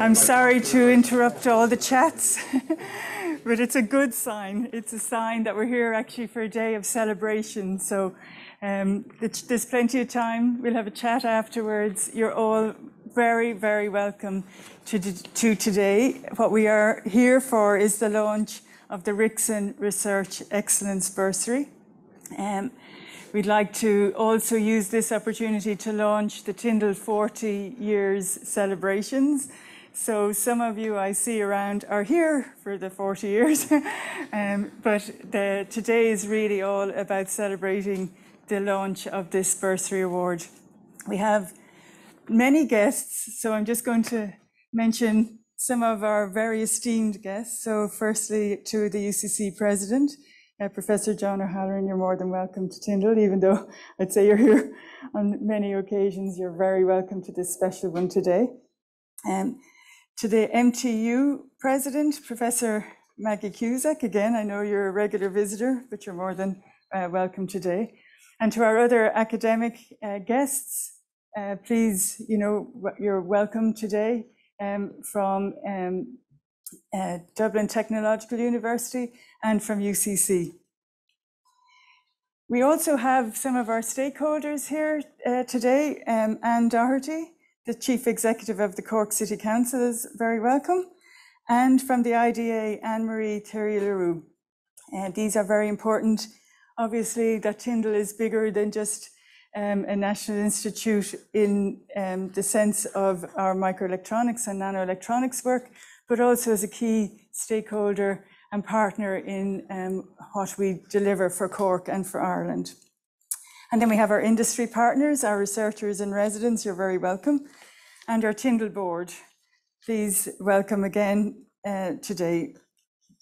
I'm sorry to interrupt all the chats, but it's a good sign. It's a sign that we're here actually for a day of celebration. So there's plenty of time. We'll have a chat afterwards. You're all very, very welcome to today. What we are here for is the launch of the Wrixon Research Excellence Bursary. We'd like to also use this opportunity to launch the Tyndall 40 years celebrations. So some of you I see around are here for the 40 years, but today is really all about celebrating the launch of this Bursary Award. We have many guests, so I'm just going to mention some of our very esteemed guests. So firstly, to the UCC President, Professor John O'Halloran, you're more than welcome to Tyndall, even though I'd say you're here on many occasions. You're very welcome to this special one today. To the MTU President, Professor Maggie Cusack, again, I know you're a regular visitor, but you're more than welcome today. And to our other academic guests, please, you're welcome today from Dublin Technological University and from UCC. We also have some of our stakeholders here today. Anne Doherty, the Chief Executive of the Cork City Council, is very welcome. And from the IDA, Anne-Marie Thierry-Leroux. These are very important. Obviously, that Tyndall is bigger than just a national institute in the sense of our microelectronics and nanoelectronics work, but also as a key stakeholder and partner in what we deliver for Cork and for Ireland. And then we have our industry partners, our researchers and residents, you're very welcome, and our Tyndall board. Please welcome again today.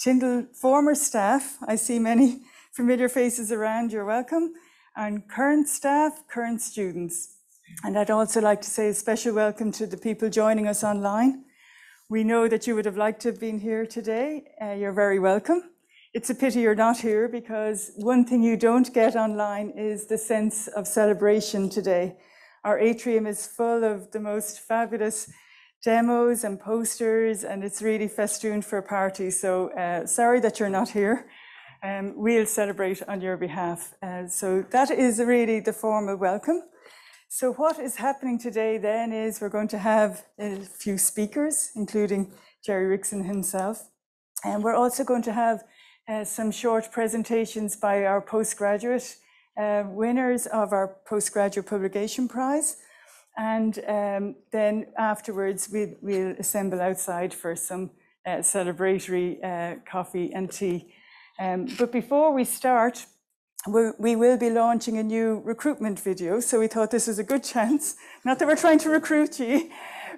Tyndall former staff, I see many familiar faces around, you're welcome, and current staff, current students. And I'd also like to say a special welcome to the people joining us online. We know that you would have liked to have been here today. You're very welcome. It's a pity you're not here, because one thing you don't get online is the sense of celebration today. Our atrium is full of the most fabulous demos and posters, and it's really festooned for a party. So sorry that you're not here. We'll celebrate on your behalf. So that is really the formal welcome. So what is happening today then is we're going to have a few speakers, including Gerry Wrixon himself. And we're also going to have some short presentations by our postgraduate winners of our postgraduate publication prize. And then afterwards, we'll assemble outside for some celebratory coffee and tea. But before we start, we will be launching a new recruitment video. So we thought this was a good chance, not that we're trying to recruit you,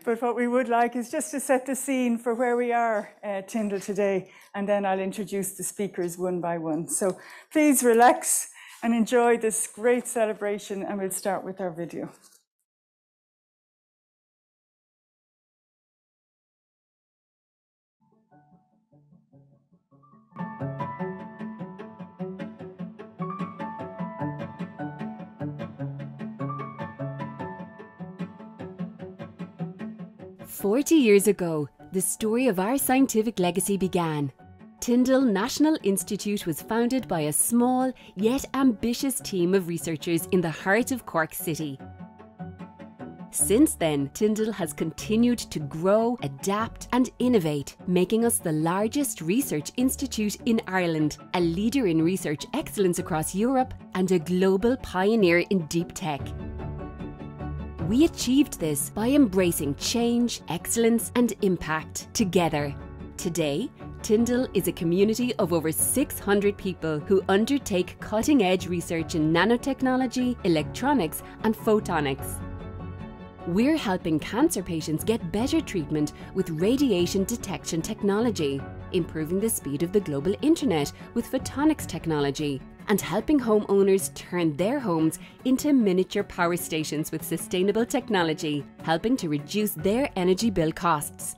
but what we would like is just to set the scene for where we are at Tyndall today, and then I'll introduce the speakers one by one. So please relax and enjoy this great celebration, and we'll start with our video. "40 years ago, the story of our scientific legacy began. Tyndall National Institute was founded by a small yet ambitious team of researchers in the heart of Cork City. Since then, Tyndall has continued to grow, adapt and innovate, making us the largest research institute in Ireland, a leader in research excellence across Europe and a global pioneer in deep tech. We achieved this by embracing change, excellence and impact together. Today, Tyndall is a community of over 600 people who undertake cutting-edge research in nanotechnology, electronics and photonics. We're helping cancer patients get better treatment with radiation detection technology, improving the speed of the global internet with photonics technology, and helping homeowners turn their homes into miniature power stations with sustainable technology, helping to reduce their energy bill costs.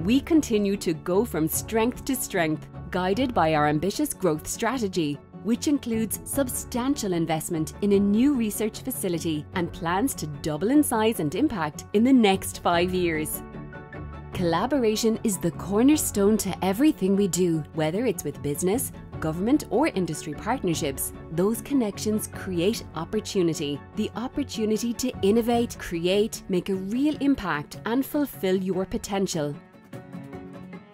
We continue to go from strength to strength, guided by our ambitious growth strategy, which includes substantial investment in a new research facility and plans to double in size and impact in the next 5 years. Collaboration is the cornerstone to everything we do, whether it's with business, government or industry partnerships. Those connections create opportunity. The opportunity to innovate, create, make a real impact and fulfill your potential.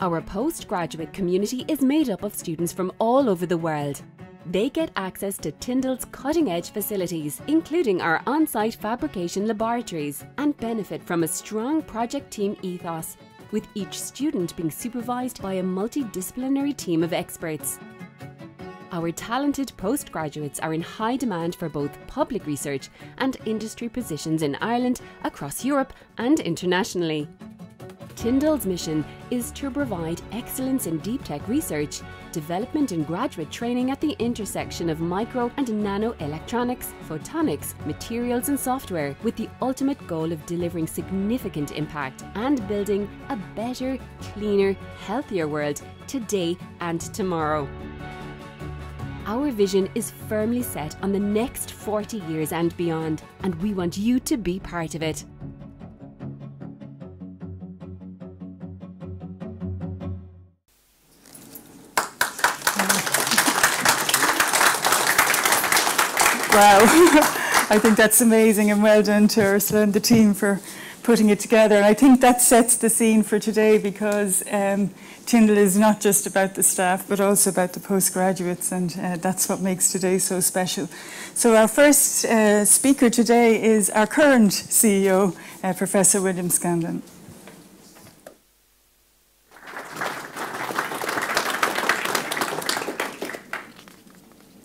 Our postgraduate community is made up of students from all over the world. They get access to Tyndall's cutting-edge facilities, including our on-site fabrication laboratories, and benefit from a strong project team ethos, with each student being supervised by a multidisciplinary team of experts. Our talented postgraduates are in high demand for both public research and industry positions in Ireland, across Europe and internationally. Tyndall's mission is to provide excellence in deep tech research, development and graduate training at the intersection of micro and nano electronics, photonics, materials and software, with the ultimate goal of delivering significant impact and building a better, cleaner, healthier world today and tomorrow. Our vision is firmly set on the next 40 years and beyond, and we want you to be part of it. Wow, I think that's amazing, and well done to Ursula and the team for putting it together. And I think that sets the scene for today, because Tyndall is not just about the staff but also about the postgraduates, and that's what makes today so special. So our first speaker today is our current CEO, Professor William Scanlon.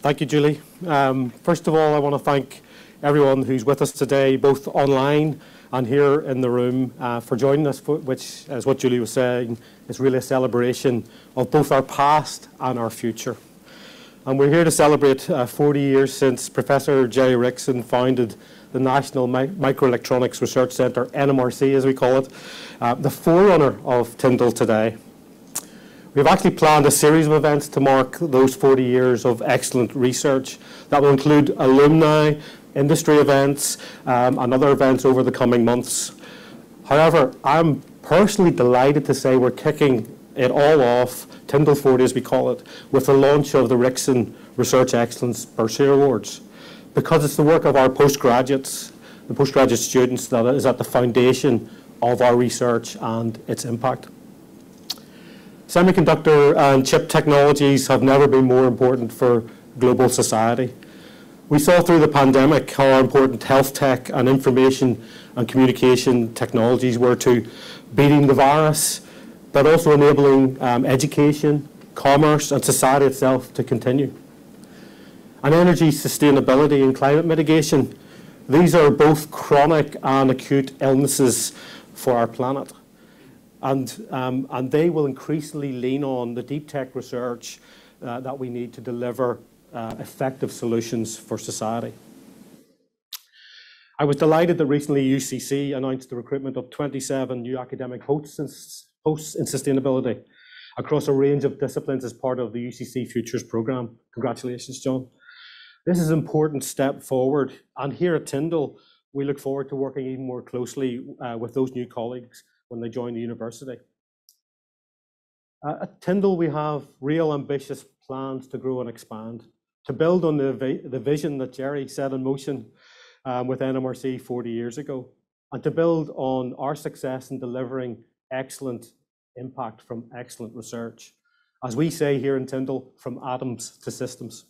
Thank you, Julie. First of all, I want to thank everyone who's with us today, both online and here in the room, for joining us, which, as what Julie was saying, is really a celebration of both our past and our future. And we're here to celebrate 40 years since Professor Gerry Wrixon founded the National Microelectronics Research Centre, NMRC as we call it, the forerunner of Tyndall today. We've actually planned a series of events to mark those 40 years of excellent research that will include alumni, industry events, and other events over the coming months. However, I'm personally delighted to say we're kicking it all off, Tyndall 40 as we call it, with the launch of the Wrixon Research Excellence Bursaries Awards, because it's the work of our postgraduates, the postgraduate students, that is at the foundation of our research and its impact. Semiconductor and chip technologies have never been more important for global society. We saw through the pandemic how important health tech and information and communication technologies were to beating the virus, but also enabling education, commerce, and society itself to continue. And energy sustainability and climate mitigation, these are both chronic and acute illnesses for our planet. And they will increasingly lean on the deep tech research that we need to deliver effective solutions for society. I was delighted that recently UCC announced the recruitment of 27 new academic posts in sustainability across a range of disciplines as part of the UCC Futures programme. Congratulations, John. This is an important step forward, and here at Tyndall, we look forward to working even more closely with those new colleagues when they join the university. At Tyndall, we have real ambitious plans to grow and expand, to build on the vision that Gerry set in motion with NMRC 40 years ago, and to build on our success in delivering excellent impact from excellent research. As we say here in Tyndall, from atoms to systems.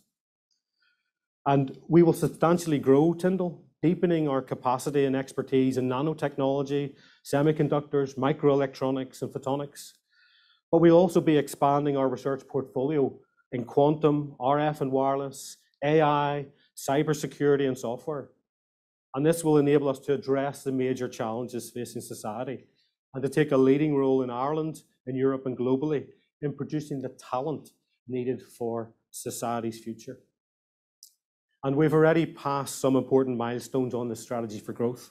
And we will substantially grow Tyndall, deepening our capacity and expertise in nanotechnology, semiconductors, microelectronics, and photonics. But we'll also be expanding our research portfolio in quantum, RF and wireless, AI, cybersecurity, and software. And this will enable us to address the major challenges facing society and to take a leading role in Ireland, in Europe, and globally in producing the talent needed for society's future. And we've already passed some important milestones on this strategy for growth.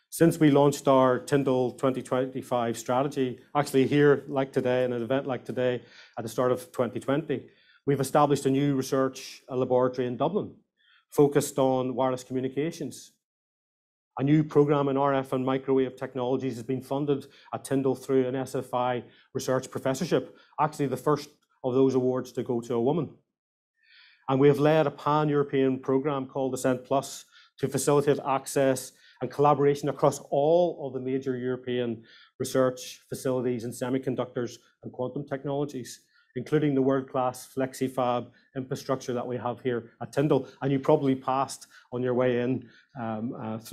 Since we launched our Tyndall 2025 strategy, actually here like today, in an event like today at the start of 2020, We've established a new research laboratory in Dublin, focused on wireless communications. A new program in RF and microwave technologies has been funded at Tyndall through an SFI research professorship, actually the first of those awards to go to a woman. And we have led a pan-European program called Ascent Plus to facilitate access and collaboration across all of the major European research facilities in semiconductors and quantum technologies, including the world-class FlexiFab infrastructure that we have here at Tyndall, and you probably passed on your way in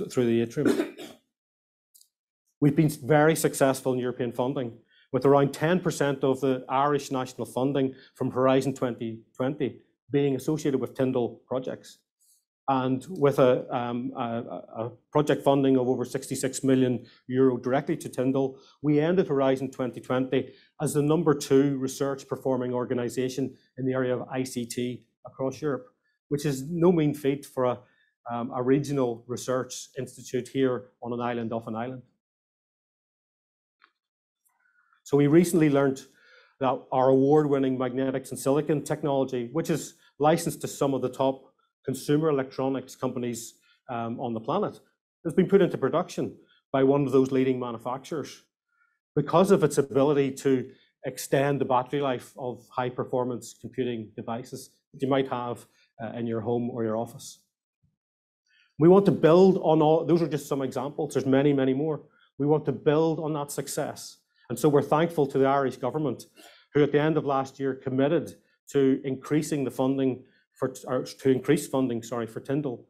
through the atrium. We've been very successful in European funding, with around 10% of the Irish national funding from Horizon 2020 being associated with Tyndall projects. And with a project funding of over 66 million euro directly to Tyndall, we ended Horizon 2020 as the #2 research performing organisation in the area of ICT across Europe, which is no mean feat for a regional research institute here on an island off an island. So we recently learned that our award-winning magnetics and silicon technology, which is licensed to some of the top consumer electronics companies on the planet, has been put into production by one of those leading manufacturers because of its ability to extend the battery life of high-performance computing devices that you might have in your home or your office. We want to build on all, those are just some examples, there's many, many more. We want to build on that success. And so we're thankful to the Irish government, who at the end of last year committed to increasing the funding for Tyndall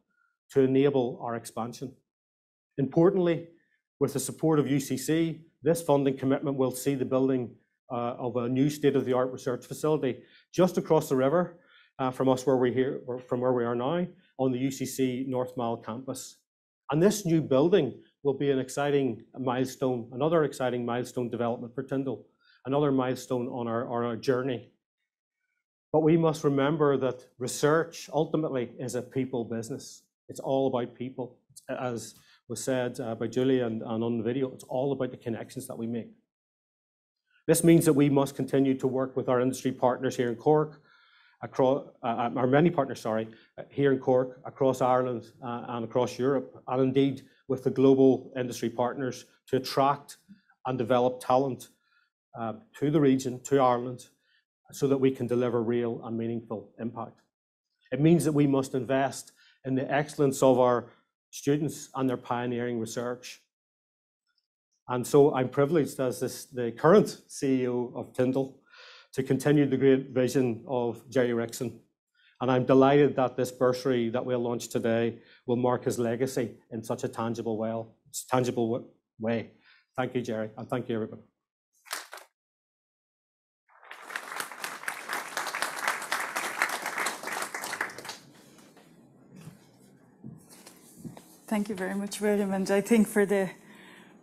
to enable our expansion. Importantly, with the support of UCC, this funding commitment will see the building of a new state-of-the-art research facility just across the river from where we are now, on the UCC North Mile campus. And this new building will be an exciting milestone, another exciting milestone development for Tyndall, another milestone on our journey. But we must remember that research ultimately is a people business. It's all about people. As was said by Julie and on the video, it's all about the connections that we make. This means that we must continue to work with our industry partners here in Cork, our many partners, here in Cork, across Ireland and across Europe, and indeed with the global industry partners to attract and develop talent to the region, to Ireland, so that we can deliver real and meaningful impact. It means that we must invest in the excellence of our students and their pioneering research. And so I'm privileged as the current CEO of Tyndall to continue the great vision of Gerry Wrixon. And I'm delighted that this bursary that we'll launch today will mark his legacy in such a tangible way. Thank you, Gerry, and thank you, everybody. Thank you very much, William. And I think for the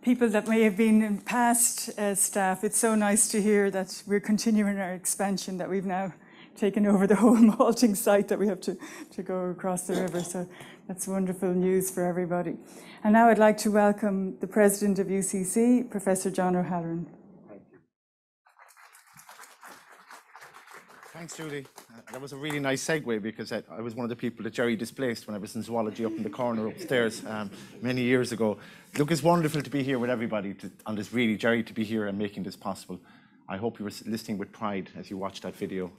people that may have been in past staff, it's so nice to hear that we're continuing our expansion, that we've now taken over the whole malting site, that we have to go across the river. So that's wonderful news for everybody. And now I'd like to welcome the President of UCC, Professor John O'Halloran. Thank you. Thanks, Julie. That was a really nice segue, because I was one of the people that Gerry displaced when I was in zoology up in the corner upstairs many years ago. Look, it's wonderful to be here with everybody, and it's really Gerry to be here and making this possible. I hope you were listening with pride as you watched that video,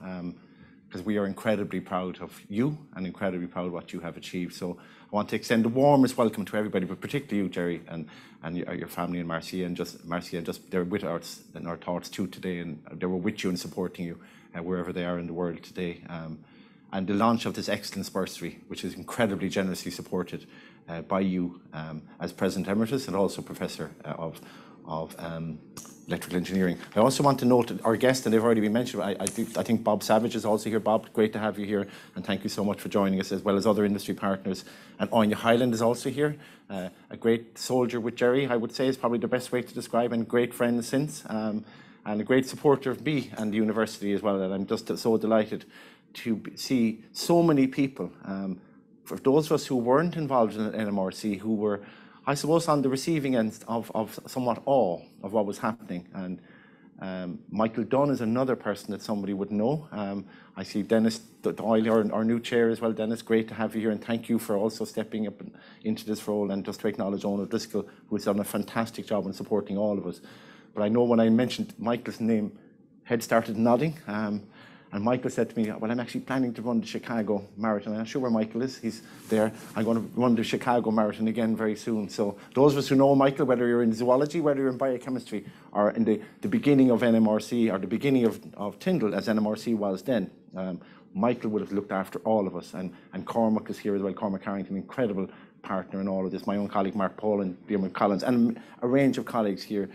because we are incredibly proud of you and incredibly proud of what you have achieved. So I want to extend the warmest welcome to everybody, but particularly you, Gerry, and your family, and Marcia, and just they're with us in our thoughts too today, and they were with you and supporting you wherever they are in the world today. And the launch of this Excellence Bursary, which is incredibly generously supported by you as President Emeritus and also Professor of Electrical Engineering. I also want to note our guest, and they've already been mentioned, I think Bob Savage is also here. Bob, great to have you here, and thank you so much for joining us, as well as other industry partners. And Anya Hyland is also here, a great soldier with Gerry, I would say, is probably the best way to describe, and great friend since, and a great supporter of me and the university as well. And I'm just so delighted to see so many people, for those of us who weren't involved in NMRC, who were, I suppose, on the receiving end of somewhat awe of what was happening. And Michael Dunn is another person that somebody would know. I see Dennis Doyle, our new chair as well. Dennis, great to have you here, and thank you for also stepping up into this role, and just to acknowledge Ona Driscoll, who has done a fantastic job in supporting all of us. But I know when I mentioned Michael's name, head started nodding. And Michael said to me, well, I'm actually planning to run the Chicago Marathon. I'm not sure where Michael is. He's there. I'm going to run the Chicago Marathon again very soon. So those of us who know Michael, whether you're in zoology, whether you're in biochemistry, or in the beginning of NMRC, or the beginning of Tyndall, as NMRC was then, Michael would have looked after all of us. And Cormac is here as well. Cormac Carrington, incredible partner in all of this. My own colleague, Mark Paul, and Diarmuid Collins, and a range of colleagues here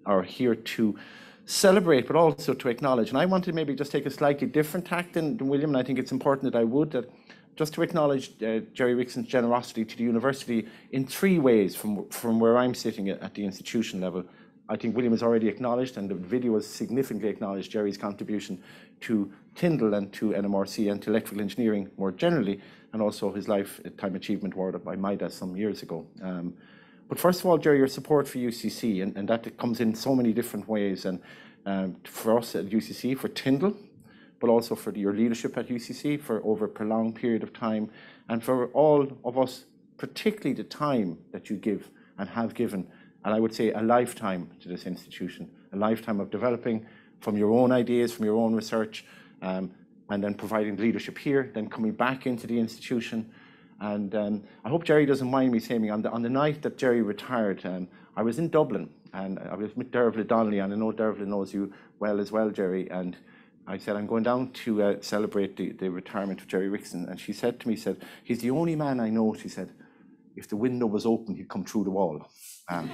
are here to celebrate, but also to acknowledge. And I want to maybe just take a slightly different tack than William, and I think it's important that I would, that just to acknowledge Gerry Wrixon's generosity to the university in three ways from where I'm sitting at the institution level. I think William has already acknowledged, and the video has significantly acknowledged, Gerry's contribution to Tyndall and to NMRC and to electrical engineering more generally, and also his Lifetime Achievement Award by MIDAS some years ago. But first of all, Gerry, your support for UCC, and that comes in so many different ways, and for us at UCC, for Tyndall, but also for your leadership at UCC for over a prolonged period of time, and for all of us, particularly the time that you give and have given, and I would say a lifetime to this institution, a lifetime of developing from your own ideas, from your own research, and then providing leadership here, then coming back into the institution. And I hope Gerry doesn't mind me saying, on the night that Gerry retired, I was in Dublin, and I was with Dervla Donnelly, and I know Dervla knows you well as well, Gerry, and I said, I'm going down to celebrate the retirement of Gerry Wrixon. And she said to me, he's the only man I know, she said, if the window was open, he'd come through the wall. And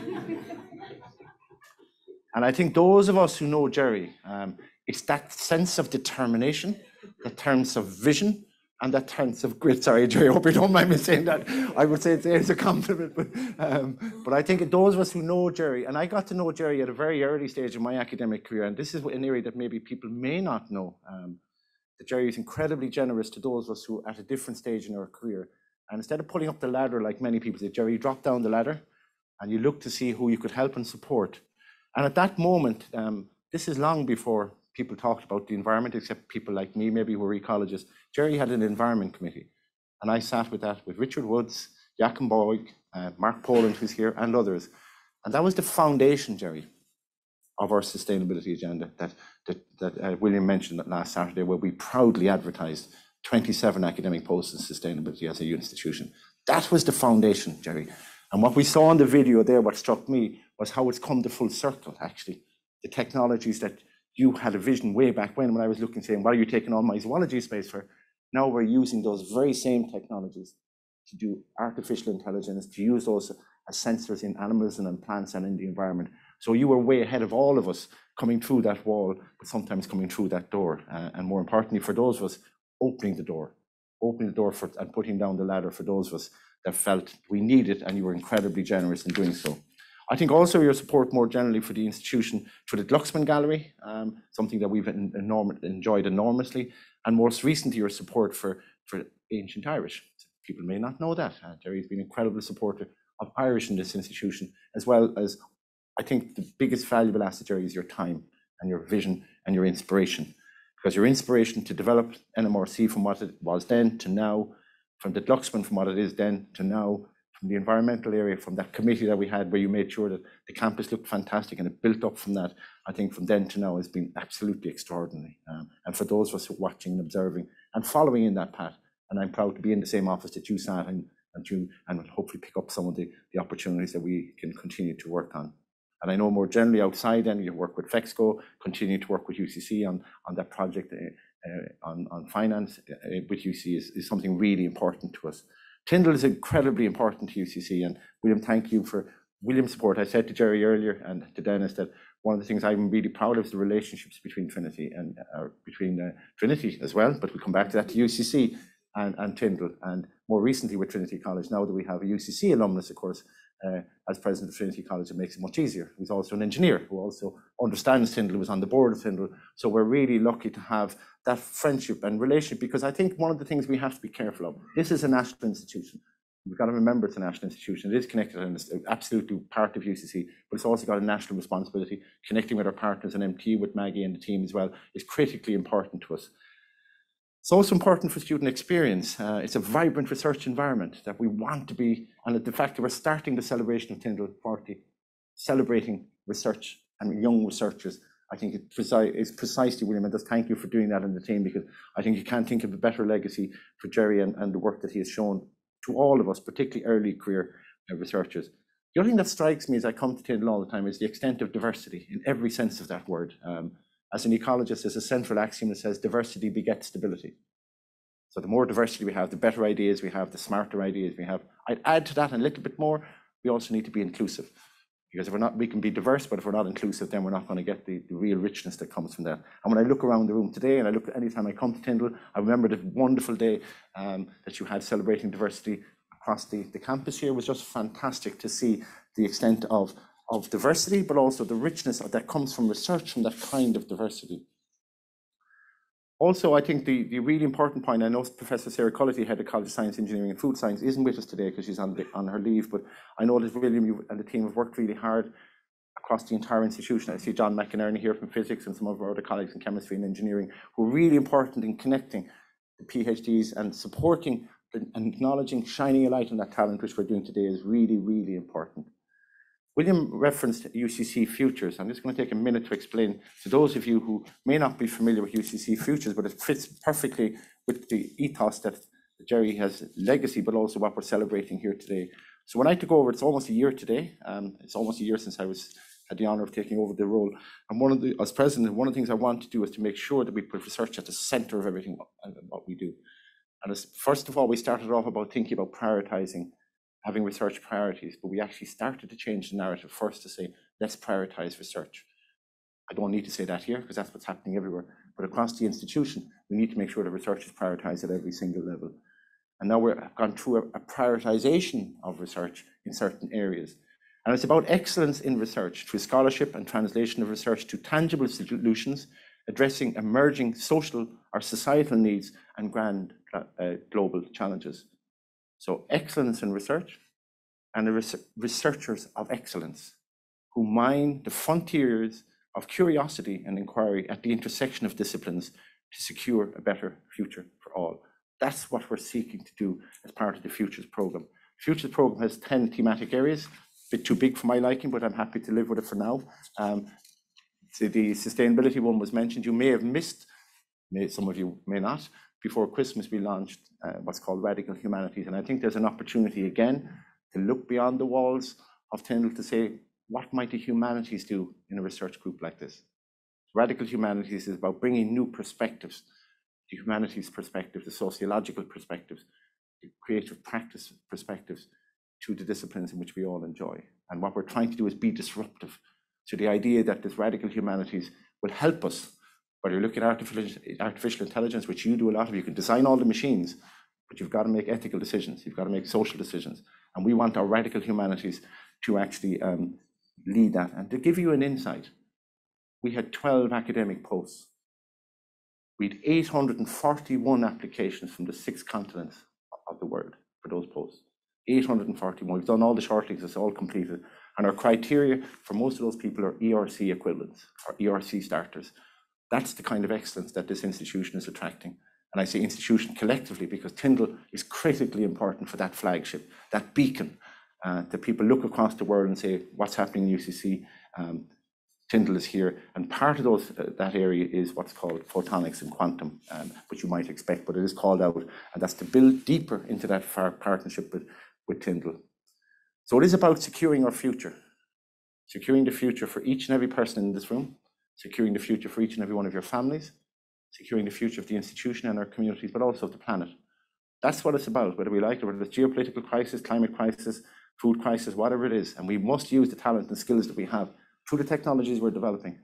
I think those of us who know Gerry, it's that sense of determination, that sense of vision, and that sense of grit. Sorry, Gerry, I hope you don't mind me saying that. I would say it's a compliment, but I think those of us who know Gerry, and I got to know Gerry at a very early stage in my academic career, and this is an area that maybe people may not know, that Gerry is incredibly generous to those of us who are at a different stage in our career. And instead of pulling up the ladder like many people say, Gerry, drop down the ladder, and you look to see who you could help and support. And at that moment, this is long before people talked about the environment, except people like me, maybe who were ecologists. Gerry had an environment committee, and I sat with that with Richard Woods, Joachim Boyd, Mark Poland, who's here, and others. And that was the foundation, Gerry, of our sustainability agenda that William mentioned last Saturday, where we proudly advertised 27 academic posts in sustainability as a institution. That was the foundation, Gerry. And what we saw in the video there, what struck me, was how it's come to full circle, actually. The technologies that you had a vision way back when I was looking, saying, what are you taking on my zoology space for? Now we're using those very same technologies to do artificial intelligence, to use those as sensors in animals and in plants and in the environment. So you were way ahead of all of us coming through that wall, but sometimes coming through that door. And more importantly, for those of us, opening the door for, and putting down the ladder for those of us that felt we needed, and you were incredibly generous in doing so. I think also your support more generally for the institution through the Glucksman Gallery, something that we've enjoyed enormously, and most recently your support for Ancient Irish. People may not know that. Gerry's been an incredible supporter of Irish in this institution, as well as, I think the biggest valuable asset, Gerry, is your time and your vision and your inspiration. Because your inspiration to develop NMRC from what it was then to now, from the Glucksman from what it is then to now, from the environmental area, from that committee that we had where you made sure that the campus looked fantastic and it built up from that, I think from then to now has been absolutely extraordinary. And for those of us who are watching and observing and following in that path, and I'm proud to be in the same office that you sat in and hopefully pick up some of the opportunities that we can continue to work on. And I know more generally outside, then you work with FEXCO, continue to work with UCC on that project on finance with UCC is something really important to us. Tyndall is incredibly important to UCC, and William, thank you for William's support. I said to Gerry earlier and to Dennis that one of the things I'm really proud of is the relationships between Trinity and between Trinity as well, but we'll come back to that, to UCC and Tyndall, and more recently with Trinity College. Now that we have a UCC alumnus, of course, as president of Trinity College, it makes it much easier. He's also an engineer who also understands Tyndall, who was on the board of Tyndall. So we're really lucky to have that friendship and relationship, because I think one of the things we have to be careful of, this is a national institution. We've got to remember it's a national institution. It is connected and it's absolutely part of UCC, but it's also got a national responsibility. Connecting with our partners and MT, with Maggie and the team as well, is critically important to us. It's also important for student experience. It's a vibrant research environment that we want to be, and the fact that we're starting the celebration of Tyndall 40, celebrating research and young researchers, I think it is precisely, William, and just thank you for doing that in the team, because I think you can't think of a better legacy for Gerry and the work that he has shown to all of us, particularly early career researchers. The other thing that strikes me as I come to Tyndall all the time is the extent of diversity in every sense of that word. As an ecologist, there's a central axiom that says diversity begets stability. So the more diversity we have, the better ideas we have, the smarter ideas we have. I'd add to that a little bit more, we also need to be inclusive. Because if we're not, we can be diverse, but if we're not inclusive, then we're not going to get the real richness that comes from that. And when I look around the room today, and I look at anytime I come to Tyndall, I remember the wonderful day that you had celebrating diversity across the campus here. It was just fantastic to see the extent of diversity, but also the richness that comes from research from that kind of diversity. Also, I think the really important point, I know Professor Sarah Cullity, Head of College of Science, Engineering and Food Science, isn't with us today because she's on her leave, but I know that William, you and the team have worked really hard across the entire institution. I see John McInerney here from physics and some of our other colleagues in chemistry and engineering who are really important in connecting the PhDs and supporting and acknowledging, shining a light on that talent, which we're doing today, is really, really important. William referenced UCC Futures. I'm just going to take a minute to explain to those of you who may not be familiar with UCC Futures, but it fits perfectly with the ethos that Gerry has legacy, but also what we're celebrating here today. So when I took over, it's almost a year today. It's almost a year since I had the honor of taking over the role. And as president, one of the things I want to do is to make sure that we put research at the center of everything what we do. And first of all, we started off about thinking about prioritizing, having research priorities, but we actually started to change the narrative first to say, let's prioritize research. I don't need to say that here because that's what's happening everywhere, but across the institution, we need to make sure that research is prioritized at every single level. And now we've gone through a prioritization of research in certain areas. And it's about excellence in research through scholarship and translation of research to tangible solutions, addressing emerging social or societal needs and grand global challenges. So excellence in research and the researchers of excellence who mine the frontiers of curiosity and inquiry at the intersection of disciplines to secure a better future for all. That's what we're seeking to do as part of the Futures Programme. The Futures Programme has 10 thematic areas, a bit too big for my liking, but I'm happy to live with it for now. The sustainability one was mentioned. You may have missed, some of you may not, before Christmas we launched what's called Radical Humanities. And I think there's an opportunity again to look beyond the walls of Tyndall to say, what might the humanities do in a research group like this? Radical Humanities is about bringing new perspectives, the humanities perspective, the sociological perspectives, the creative practice perspectives to the disciplines in which we all enjoy. And what we're trying to do is be disruptive. So the idea that this Radical Humanities will help us, whether you look at artificial intelligence, which you do a lot of, you can design all the machines, but you've got to make ethical decisions, you've got to make social decisions. And we want our Radical Humanities to actually lead that. And to give you an insight, we had 12 academic posts. We had 841 applications from the 6 continents of the world for those posts. 841. We've done all the shortlings, it's all completed. And our criteria for most of those people are ERC equivalents or ERC starters. That's the kind of excellence that this institution is attracting. And I say institution collectively because Tyndall is critically important for that flagship, that beacon, that people look across the world and say, what's happening in UCC? Tyndall is here. And part of that area is what's called photonics and quantum, which you might expect, but it is called out. And that's to build deeper into that partnership with Tyndall. So it is about securing our future, securing the future for each and every person in this room, securing the future for each and every one of your families, securing the future of the institution and our communities, but also of the planet. That's what it's about, whether we like it, whether it's geopolitical crisis, climate crisis, food crisis, whatever it is. And we must use the talent and skills that we have through the technologies we're developing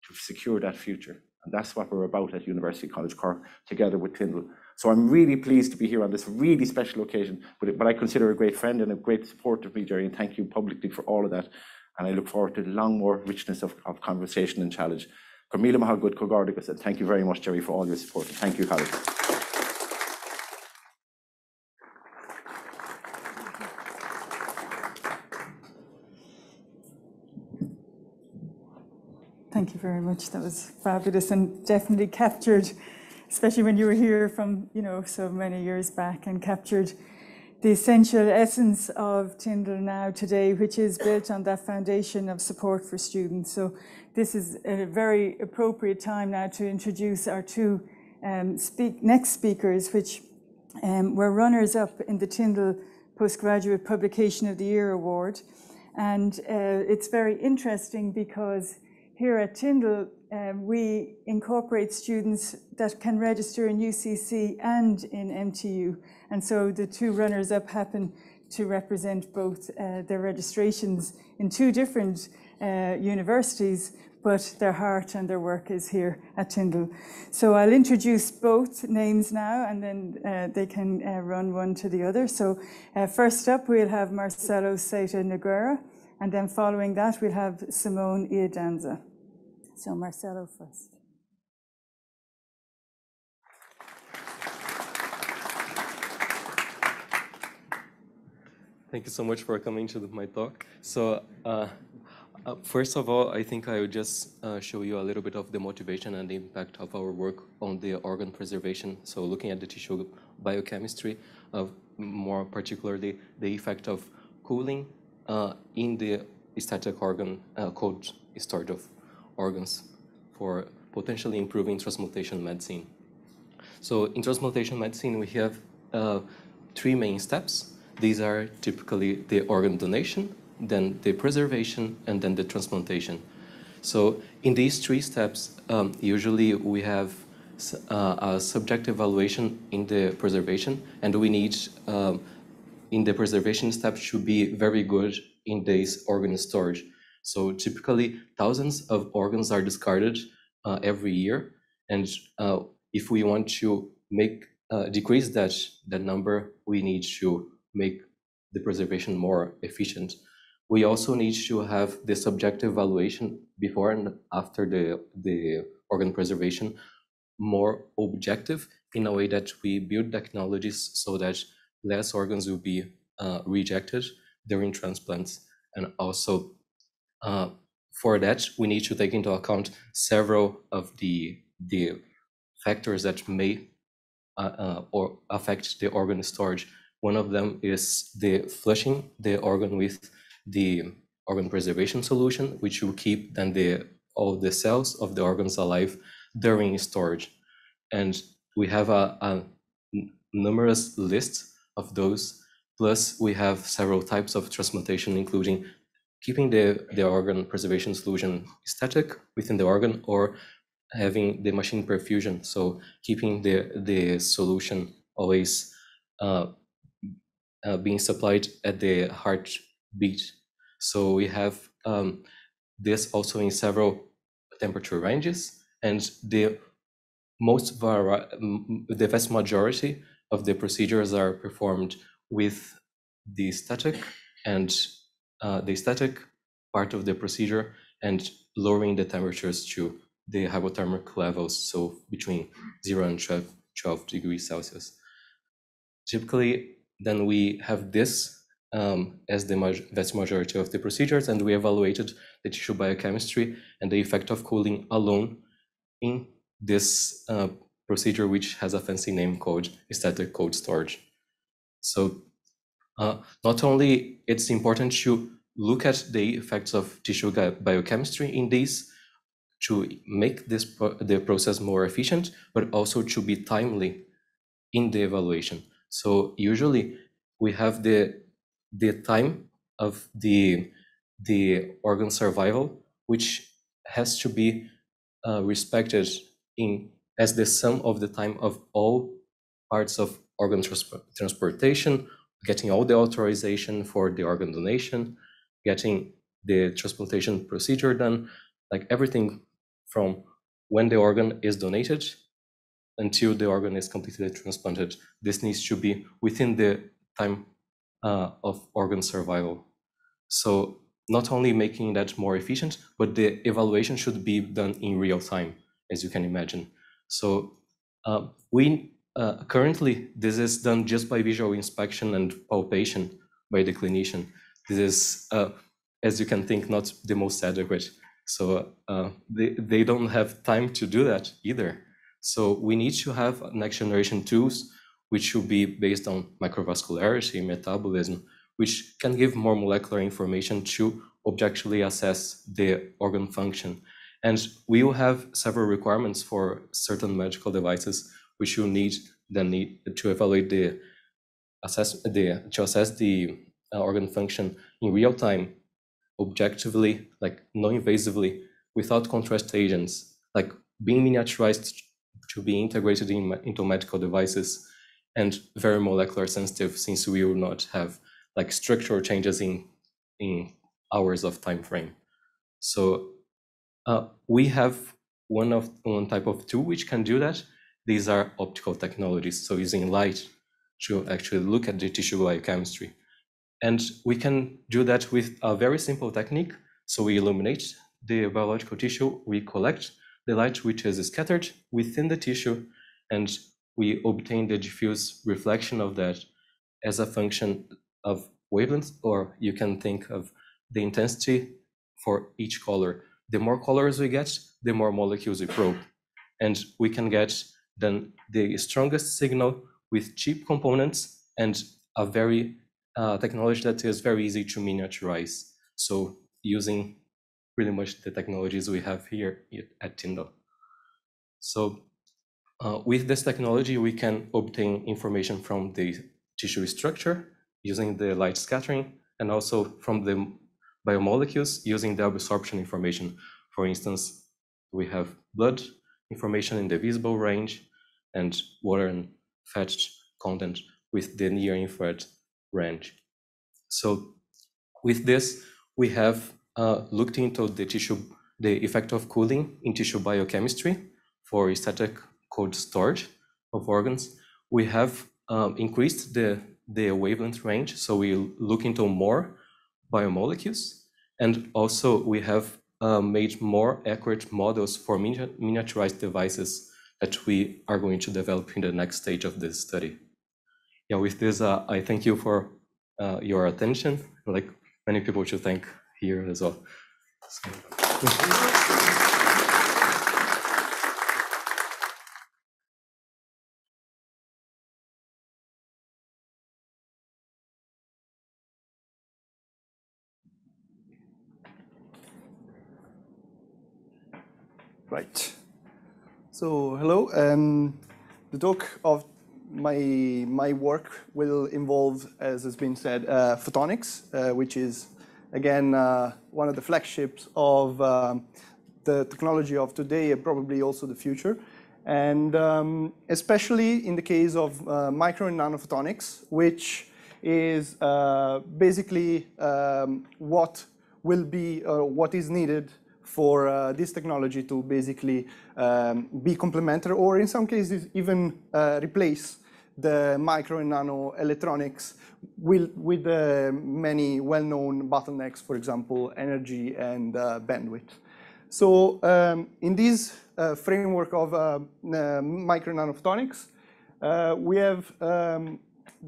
to secure that future. And that's what we're about at University College Cork, together with Tyndall. So I'm really pleased to be here on this really special occasion, but I consider a great friend and a great supporter of me, Gerry, and thank you publicly for all of that. And I look forward to long more richness of conversation and challenge. Cormila Mahagud Cogordigus, and thank you very much, Gerry, for all your support. Thank you, colleagues. Thank you very much. That was fabulous and definitely captured, especially when you were here from, so many years back, and captured the essential essence of Tyndall now today, which is built on that foundation of support for students. So this is a very appropriate time now to introduce our two next speakers, which were runners-up in the Tyndall Postgraduate Publication of the Year Award. And it's very interesting because here at Tyndall, we incorporate students that can register in UCC and in MTU. And so the two runners-up happen to represent both their registrations in two different universities, but their heart and their work is here at Tyndall. So I'll introduce both names now, and then they can run one to the other. So first up, we'll have Marcelo Seita Nogueira, and then following that, we'll have Simone Iadanza. So Marcelo first. Thank you so much for coming to my talk. So first of all, I think I would just show you a little bit of the motivation and the impact of our work on the organ preservation. So looking at the tissue biochemistry, more particularly the effect of cooling in the static organ cold storage of organs for potentially improving transplantation medicine. So in transplantation medicine, we have three main steps. These are typically the organ donation, then the preservation, and then the transplantation. So in these three steps, usually we have a subjective evaluation in the preservation, and we need, in the preservation step, should be very good in this organ storage. So typically, thousands of organs are discarded every year, and if we want to decrease that number, we need to make the preservation more efficient. We also need to have the subjective evaluation before and after the organ preservation more objective, in a way that we build technologies so that less organs will be rejected during transplants. And also for that, we need to take into account several of the factors that may or affect the organ storage. One of them is the flushing the organ with the organ preservation solution, which will keep then all the cells of the organs alive during storage. And we have a numerous list of those. Plus, we have several types of transplantation, including keeping the organ preservation solution static within the organ, or having the machine perfusion, so keeping the solution always being supplied at the heartbeat. So we have this also in several temperature ranges, and the vast majority of the procedures are performed with the static and the static part of the procedure, and lowering the temperatures to the hypothermic levels, so between 0 and 12 degrees Celsius. Typically, then we have this as the vast majority of the procedures, and we evaluated the tissue biochemistry and the effect of cooling alone in this procedure, which has a fancy name called static cold storage. So not only it's important to look at the effects of tissue biochemistry in these to make the process more efficient, but also to be timely in the evaluation. So usually we have the time of the organ survival, which has to be respected as the sum of the time of all parts of organ transportation, getting all the authorization for the organ donation, getting the transplantation procedure done, like everything from when the organ is donated until the organ is completely transplanted. This needs to be within the time of organ survival. So not only making that more efficient, but the evaluation should be done in real time, as you can imagine. So currently, this is done just by visual inspection and palpation by the clinician. This is, as you can think, not the most adequate. So they don't have time to do that either. So we need to have next generation tools which should be based on microvascularity, metabolism, which can give more molecular information to objectively assess the organ function. And we will have several requirements for certain medical devices which you need to evaluate to assess the organ function in real time, objectively, like non-invasively, without contrast agents, like being miniaturized to be integrated into medical devices, and very molecular sensitive, since we will not have like structural changes in hours of time frame. So we have one type of tool which can do that. These are optical technologies, so using light to actually look at the tissue biochemistry. And we can do that with a very simple technique. So we illuminate the biological tissue, we collect the light which is scattered within the tissue, and we obtain the diffuse reflection of that as a function of wavelength, or you can think of the intensity for each color. The more colors we get, the more molecules we probe. And we can get then the strongest signal with cheap components and a very technology that is very easy to miniaturize. So using pretty much the technologies we have here at Tyndall. So with this technology, we can obtain information from the tissue structure using the light scattering, and also from the biomolecules using the absorption information. For instance, we have blood information in the visible range and water and fat content with the near infrared range. So with this, we have looked into the effect of cooling in tissue biochemistry for static cold storage of organs. We have increased the wavelength range, so we look into more biomolecules, and also we have made more accurate models for miniaturized devices that we are going to develop in the next stage of this study. Yeah, with this, I thank you for your attention. Like many people to thank here as well. So. Right. So hello. The talk of my work will involve, as has been said, photonics, which is again one of the flagships of the technology of today and probably also the future, and especially in the case of micro and nanophotonics, which is basically what will be what is needed for this technology to basically be complementary, or in some cases even replace the micro and nano electronics with many well-known bottlenecks, for example, energy and bandwidth. So in this framework of micro and nanophotonics, we have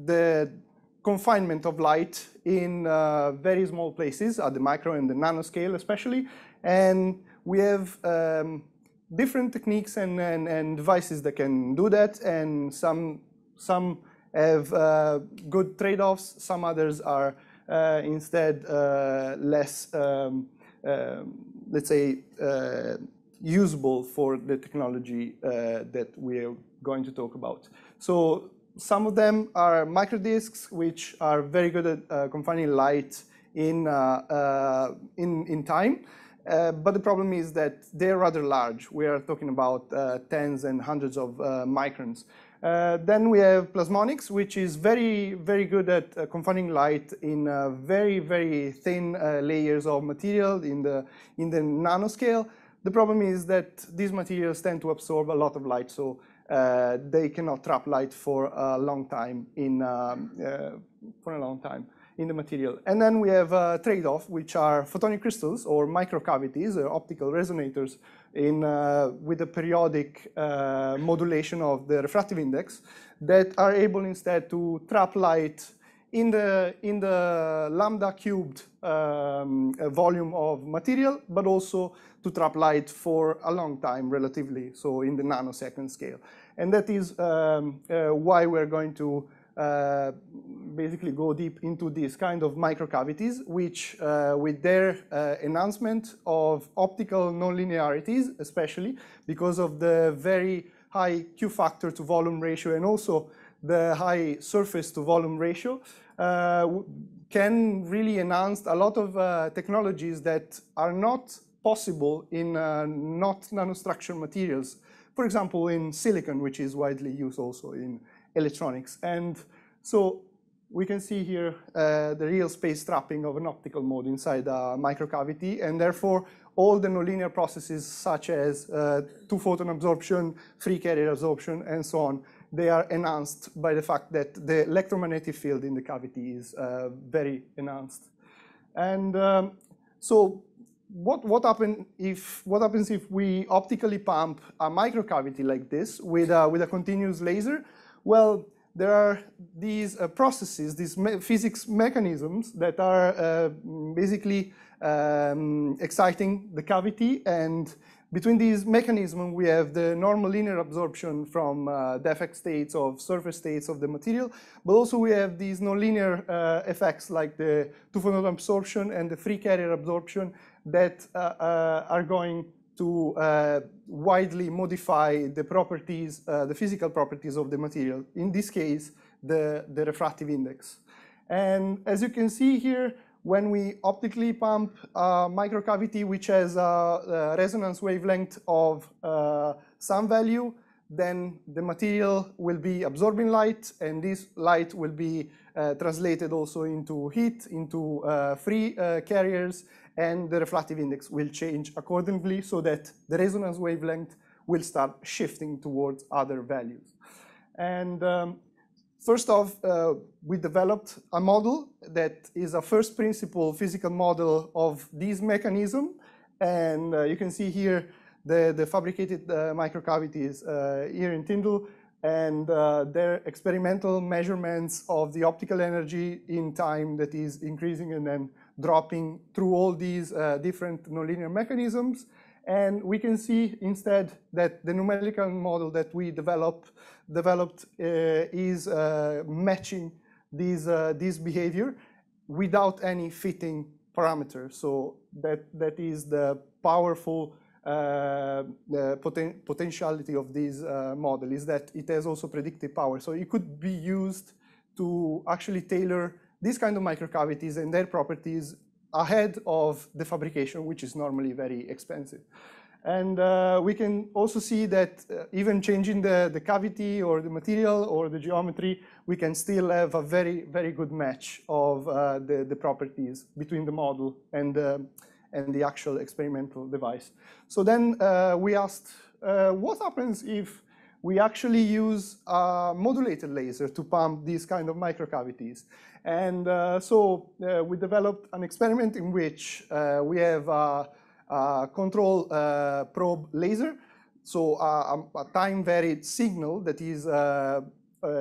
the confinement of light in very small places at the micro and the nanoscale especially. And we have different techniques and devices that can do that, and some have good trade-offs, some others are instead less, let's say, usable for the technology that we're going to talk about. So some of them are microdiscs, which are very good at confining light in time. But the problem is that they're rather large. We are talking about tens and hundreds of microns. Then we have plasmonics, which is very, very good at confining light in very, very thin layers of material in the nanoscale. The problem is that these materials tend to absorb a lot of light, so they cannot trap light for a long time in the material. And then we have a trade-off, which are photonic crystals or microcavities or optical resonators with a periodic modulation of the refractive index that are able instead to trap light in the lambda cubed volume of material, but also to trap light for a long time relatively, so in the nanosecond scale. And that is why we're going to basically go deep into these kind of microcavities, which with their enhancement of optical nonlinearities, especially because of the very high Q factor to volume ratio and also the high surface to volume ratio, can really enhance a lot of technologies that are not possible in not nanostructured materials. For example, in silicon, which is widely used also in electronics. And so we can see here the real space trapping of an optical mode inside a microcavity, and therefore all the nonlinear processes such as two-photon absorption, free carrier absorption, and so on, they are enhanced by the fact that the electromagnetic field in the cavity is very enhanced. And so what happens if we optically pump a microcavity like this with a continuous laser? Well, there are these processes, these physics mechanisms that are basically exciting the cavity, and between these mechanisms we have the normal linear absorption from defect states of surface states of the material, but also we have these nonlinear effects like the two-photon absorption and the free carrier absorption that are going to widely modify the properties, the physical properties of the material, in this case, the refractive index. And as you can see here, when we optically pump a microcavity which has a resonance wavelength of some value, then the material will be absorbing light, and this light will be translated also into heat, into free carriers, and the refractive index will change accordingly so that the resonance wavelength will start shifting towards other values. And first off, we developed a model that is a first principle physical model of this mechanism. And you can see here the fabricated microcavities here in Tyndall, and their experimental measurements of the optical energy in time that is increasing and then dropping through all these different nonlinear mechanisms. And we can see instead that the numerical model that we developed is matching this behavior without any fitting parameter. So that is the powerful potentiality of this model, is that it has also predictive power. So it could be used to actually tailor these kind of microcavities and their properties ahead of the fabrication, which is normally very expensive. And we can also see that even changing the cavity or the material or the geometry, we can still have a very, very good match of the properties between the model and the actual experimental device. So then we asked, what happens if we actually use a modulated laser to pump these kind of microcavities? And so we developed an experiment in which we have a control probe laser, so a time-varied signal that is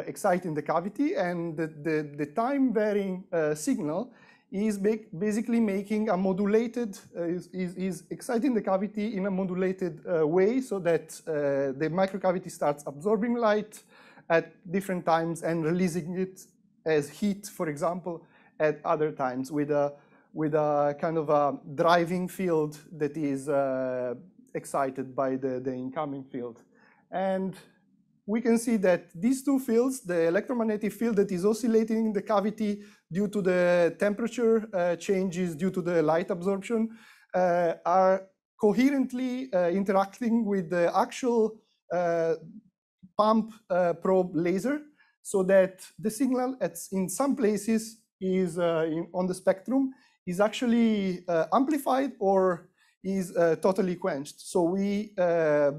exciting the cavity, and the time-varying signal is basically making a modulated, is exciting the cavity in a modulated way so that the microcavity starts absorbing light at different times and releasing it as heat, for example, at other times with a kind of a driving field that is excited by the incoming field. And we can see that these two fields, the electromagnetic field that is oscillating in the cavity due to the temperature changes due to the light absorption, are coherently interacting with the actual pump probe laser, so that the signal in some places is on the spectrum is actually amplified or is totally quenched. So we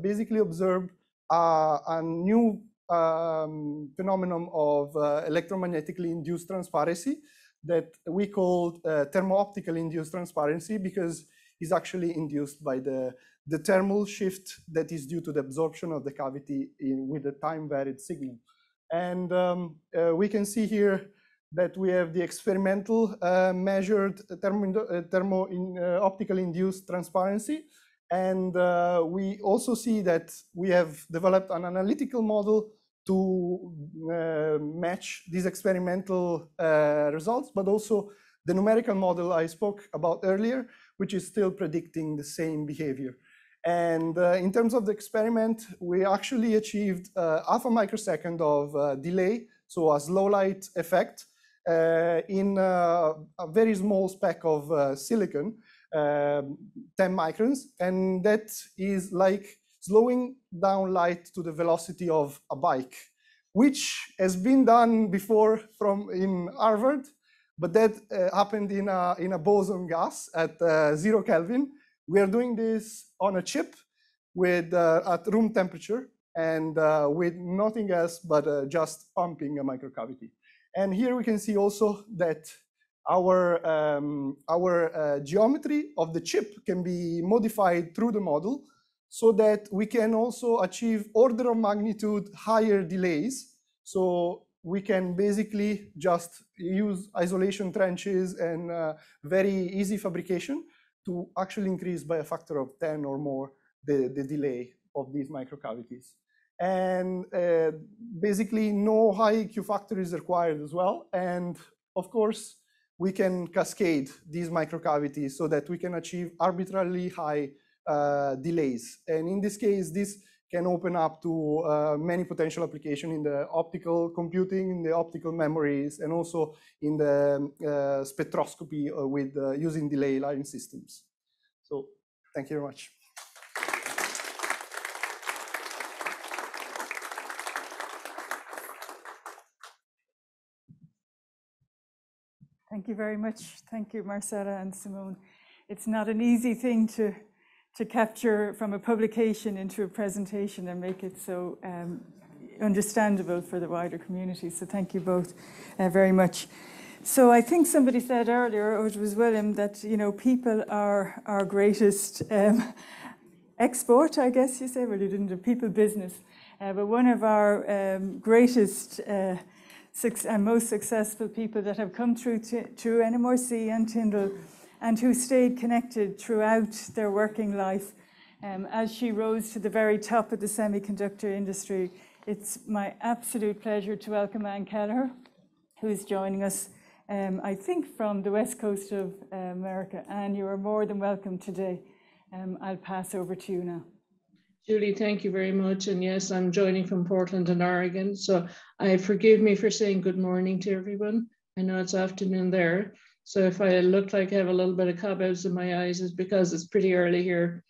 basically observe a new phenomenon of electromagnetically induced transparency that we call thermo-optically induced transparency, because it's actually induced by the thermal shift that is due to the absorption of the cavity with the time-varied signal. And we can see here that we have the experimental measured optical induced transparency. And we also see that we have developed an analytical model to match these experimental results, but also the numerical model I spoke about earlier, which is still predicting the same behavior. And in terms of the experiment, we actually achieved half a microsecond of delay, so a slow light effect in a very small speck of silicon, 10 microns, and that is like slowing down light to the velocity of a bike, which has been done before in Harvard, but that happened in a boson gas at 0 Kelvin. We are doing this on a chip with at room temperature and with nothing else but just pumping a microcavity. And here we can see also that our geometry of the chip can be modified through the model so that we can also achieve order of magnitude higher delays. So we can basically just use isolation trenches and very easy fabrication to actually increase by a factor of 10 or more the delay of these microcavities. And basically no high Q factor is required as well. And of course, we can cascade these microcavities so that we can achieve arbitrarily high delays. And in this case, this can open up to many potential applications in the optical computing, in the optical memories, and also in the spectroscopy with using delay line systems. So thank you very much. Thank you very much. Thank you, Marcella and Simone. It's not an easy thing to capture from a publication into a presentation and make it so understandable for the wider community. So thank you both very much. So I think somebody said earlier, or it was William, that people are our greatest export, I guess you say. Well, you didn't do people business, but one of our greatest and most successful people that have come through NMRC and Tyndall, and who stayed connected throughout their working life. As she rose to the very top of the semiconductor industry, it's my absolute pleasure to welcome Anne Kelleher, who is joining us, I think from the west coast of America. Anne, you are more than welcome today. I'll pass over to you now. Julie, thank you very much. And yes, I'm joining from Portland in Oregon. So forgive me for saying good morning to everyone. I know it's afternoon there. So if I look like I have a little bit of cobwebs in my eyes, it's because it's pretty early here.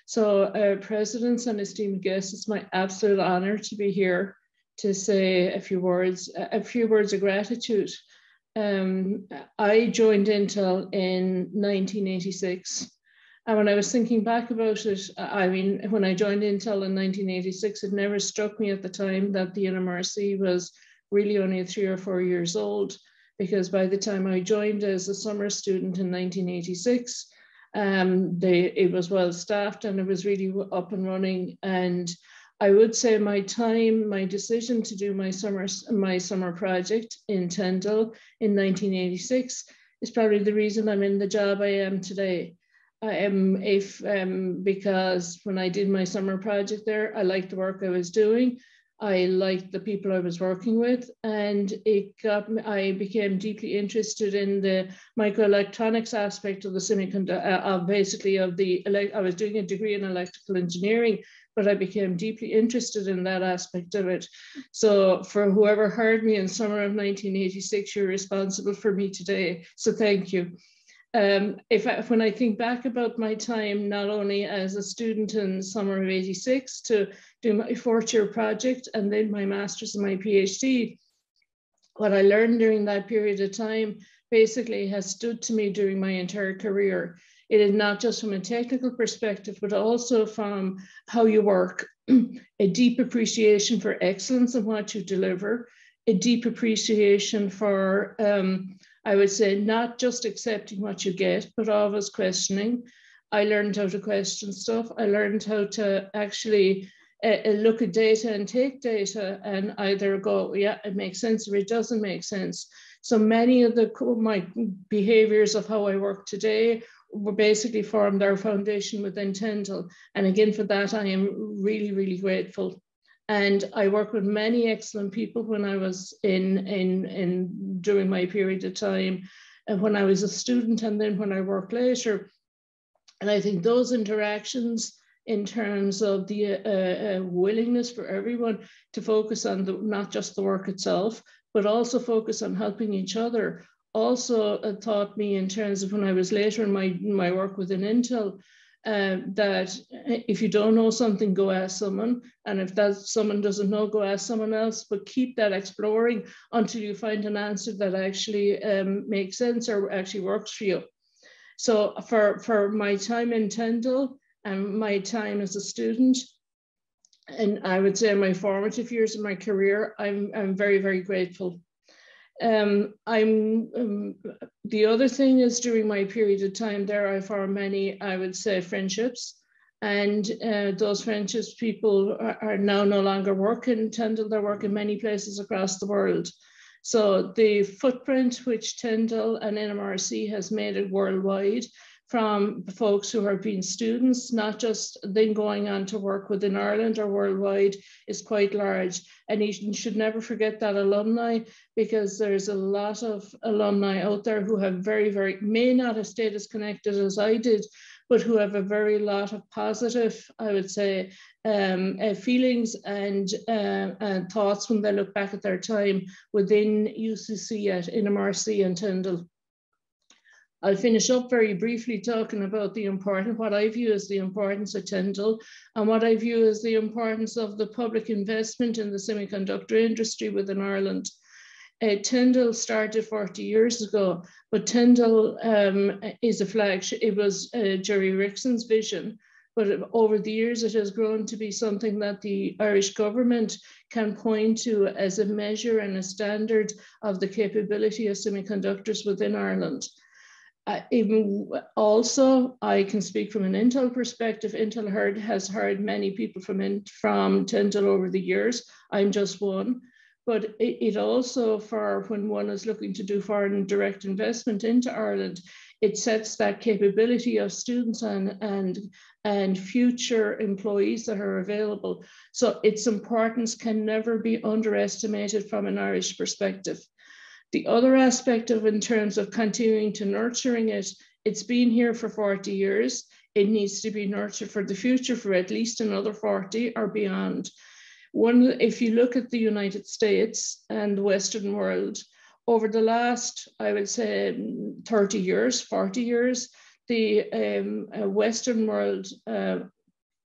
So presidents and esteemed guests, it's my absolute honor to be here to say a few words of gratitude. I joined Intel in 1986. And when I was thinking back about it, I mean, when I joined Intel in 1986, it never struck me at the time that the NMRC was really only 3 or 4 years old, because by the time I joined as a summer student in 1986, it was well staffed and it was really up and running. And I would say my decision to do my summer project in Tyndall in 1986 is probably the reason I'm in the job I am today. Because when I did my summer project there, I liked the work I was doing. I liked the people I was working with, and I became deeply interested in the microelectronics aspect of the semiconductor, I was doing a degree in electrical engineering, but I became deeply interested in that aspect of it. So for whoever hired me in summer of 1986, you're responsible for me today. So thank you. When I think back about my time, not only as a student in summer of 86 to do my 4th year project and then my master's and my PhD, what I learned during that period of time basically has stood to me during my entire career. It is not just from a technical perspective, but also from how you work, a deep appreciation for excellence in what you deliver, a deep appreciation for I would say not just accepting what you get, but always questioning. I learned how to question stuff. I learned how to actually look at data and take data and either go, yeah, it makes sense, or it doesn't make sense. So many of my behaviors of how I work today were basically formed our foundation within Tyndall. And again, for that, I am really, really grateful. And I worked with many excellent people when I was during my period of time, and when I was a student, and then when I worked later. And I think those interactions in terms of the willingness for everyone to focus on not just the work itself, but also focus on helping each other, also taught me in terms of when I was later in my work within Intel, that if you don't know something, go ask someone. And if that someone doesn't know, go ask someone else, but keep that exploring until you find an answer that actually makes sense or actually works for you. So for my time in Tyndall and my time as a student, and I would say my formative years of my career, I'm very, very grateful. The other thing is during my period of time there, I formed many, I would say, friendships. And those friendships, people are now no longer working in Tyndall, they're working many places across the world. So the footprint which Tyndall and NMRC has made it worldwide, from folks who have been students, not just then going on to work within Ireland or worldwide, is quite large. And you should never forget that alumni, because there's a lot of alumni out there who have may not have stayed as connected as I did, but who have a very lot of positive, I would say, feelings and thoughts when they look back at their time within UCC at NMRC and Tyndall. I'll finish up very briefly talking about what I view as the importance of Tyndall, and what I view as the importance of the public investment in the semiconductor industry within Ireland. Tyndall started 40 years ago, but Tyndall is a flagship. It was Gerry Wrixon's vision, but over the years it has grown to be something that the Irish government can point to as a measure and a standard of the capability of semiconductors within Ireland. Even also, I can speak from an Intel perspective. Intel has hired many people from Tyndall over the years. I'm just one. But it also, for when one is looking to do foreign direct investment into Ireland, it sets that capability of students and future employees that are available. So its importance can never be underestimated from an Irish perspective. The other aspect of, in terms of continuing to nurturing it, it's been here for 40 years. It needs to be nurtured for the future for at least another 40 or beyond. If you look at the United States and the Western world, over the last, I would say, 30 years, 40 years, the Western world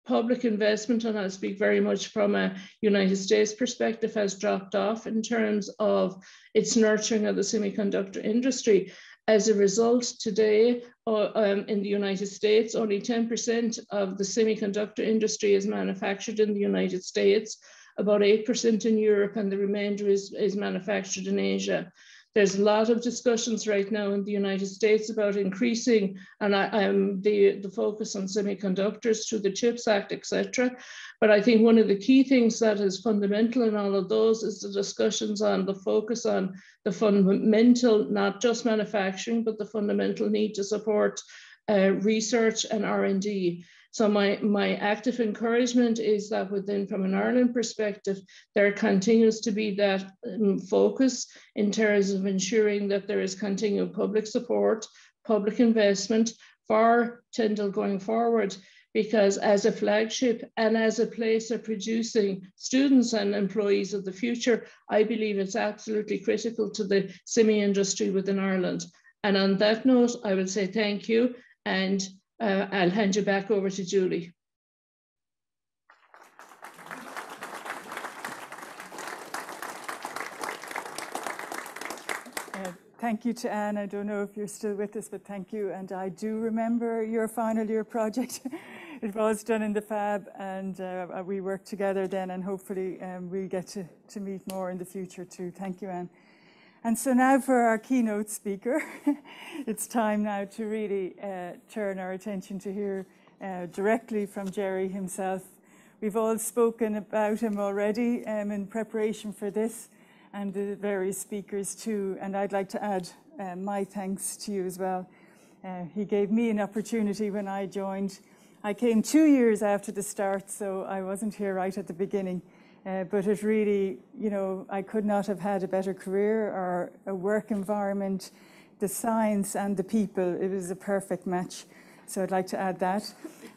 public investment, and I'll speak very much from a United States perspective, has dropped off in terms of its nurturing of the semiconductor industry. As a result, today in the United States, only 10% of the semiconductor industry is manufactured in the United States, about 8% in Europe, and the remainder is manufactured in Asia. There's a lot of discussions right now in the United States about increasing the focus on semiconductors through the CHIPS Act, etc. But I think one of the key things that is fundamental in all of those is the discussions on the focus on the fundamental, not just manufacturing, but the fundamental need to support research and R&D. So my active encouragement is that from an Ireland perspective, there continues to be that focus in terms of ensuring that there is continued public support, public investment for Tyndall going forward, because as a flagship and as a place of producing students and employees of the future, I believe it's absolutely critical to the semi-industry within Ireland. And on that note, I will say thank you, and I'll hand you back over to Julie. Thank you to Anne. I don't know if you're still with us, but thank you. And I do remember your final year project. It was done in the Fab, and we worked together then, and hopefully we'll get to meet more in the future too. Thank you, Anne. And so now for our keynote speaker, it's time now to really turn our attention to hear directly from Gerry himself. We've all spoken about him already in preparation for this, and the various speakers too. And I'd like to add my thanks to you as well. He gave me an opportunity when I joined. I came 2 years after the start, so I wasn't here right at the beginning. But it really, you know, I could not have had a better career or a work environment, the science and the people. It was a perfect match. So I'd like to add that.